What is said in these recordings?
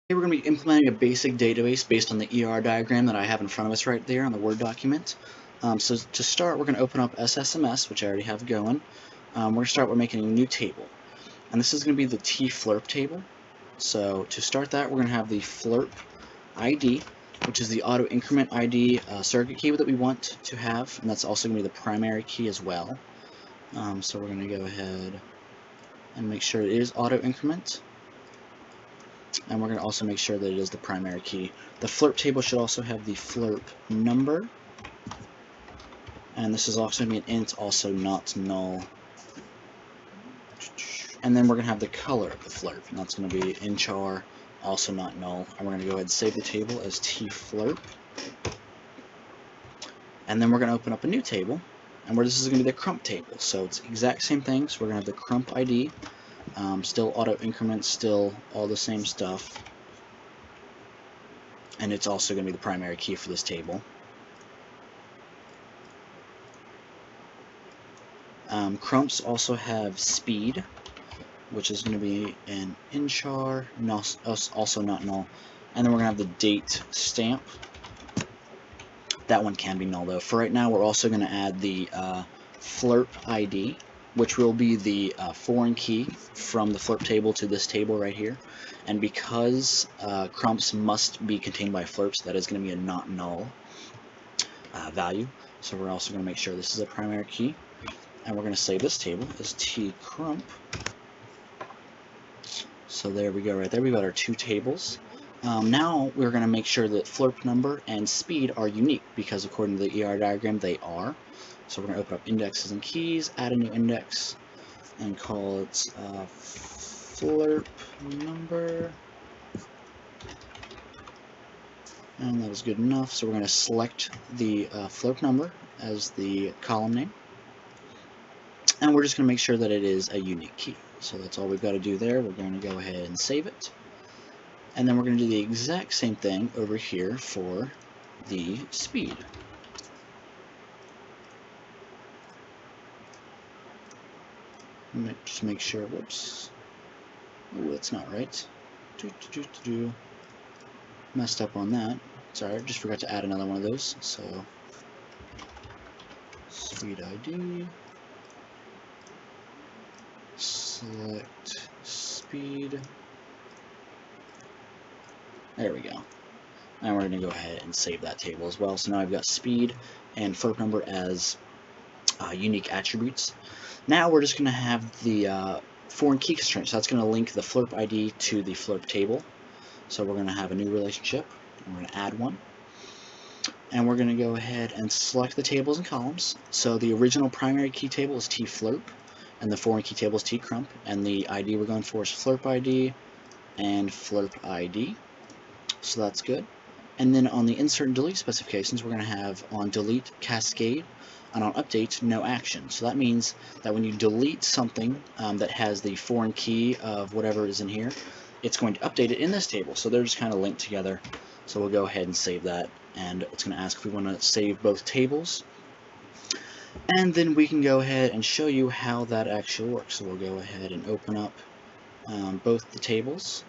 Today we're going to be implementing a basic database based on the ER diagram that I have in front of us right there on the Word document. So to start, we're going to open up SSMS, which I already have going. We're going to start with making a new table. And this is going to be the tflurp table. So to start that, we're going to have the flurp ID, which is the auto increment ID circuit key that we want to have. And that's also going to be the primary key as well. So we're going to go ahead and make sure it is auto increment. And we're going to also make sure that it is the primary key. The flurp table should also have the flurp number. And this is also going to be an int, also not null. And then we're going to have the color of the flurp, and that's going to be inchar, also not null. And we're going to go ahead and save the table as tflurp. And then we're going to open up a new table, and where this is going to be the crump table. So it's the exact same thing. So we're going to have the crump ID. Still auto increment, still all the same stuff, and it's also going to be the primary key for this table. Crumps also have speed, which is going to be an inchar, also not null, and then we're going to have the date stamp. That one can be null though. For right now, we're also going to add the flurp ID, which will be the foreign key from the flurp table to this table right here. And because crumps must be contained by flurps, that is going to be a not null value. So we're also going to make sure this is a primary key. And we're going to save this table as tcrump. So there we go right there. We've got our two tables. Now we're going to make sure that flurp number and speed are unique, because according to the ER diagram, they are. So we're going to open up indexes and keys, add a new index, and call it flurp number. And that is good enough. So we're going to select the flurp number as the column name. And we're just going to make sure that it is a unique key. So that's all we've got to do there. We're going to go ahead and save it. And then we're going to do the exact same thing over here for the speed. Just make sure, whoops, oh, that's not right. Messed up on that. Sorry, I just forgot to add another one of those. So, speed ID, select speed. There we go. And we're going to go ahead and save that table as well. So now I've got speed and flurp number as unique attributes. Now we're just going to have the foreign key constraint. So that's going to link the flurp ID to the flurp table. So we're going to have a new relationship. And we're going to add one. And we're going to go ahead and select the tables and columns. So the original primary key table is tflurp, and the foreign key table is tcrump. And the ID we're going for is flurp ID and flurp ID. So that's good. And then on the insert and delete specifications, we're going to have on delete cascade, and on update no action. So that means that when you delete something that has the foreign key of whatever is in here, it's going to update it in this table. So they're just kind of linked together. So we'll go ahead and save that, and it's going to ask if we want to save both tables. And then we can go ahead and show you how that actually works. So we'll go ahead and open up both the tables.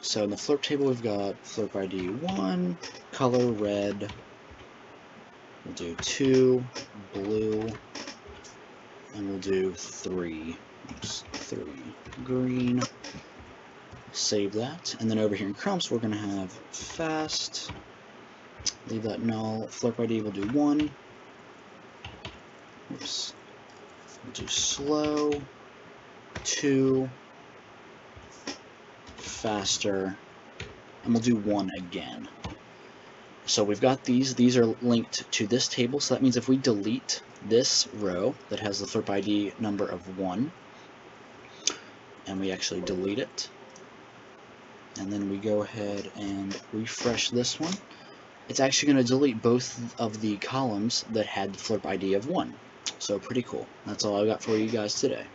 So in the flurp table, we've got flurp ID 1, color red, we'll do 2, blue, and we'll do 3, green. Save that. And then over here in crumps, we're going to have fast, leave that null, flurp ID will do 1, oops, we'll do slow, 2, faster, and we'll do 1 again. So we've got these are linked to this table, so that means if we delete this row that has the flurp ID number of 1, and we actually delete it, and then we go ahead and refresh this one, it's actually going to delete both of the columns that had the flurp ID of 1. So pretty cool. That's all I got for you guys today.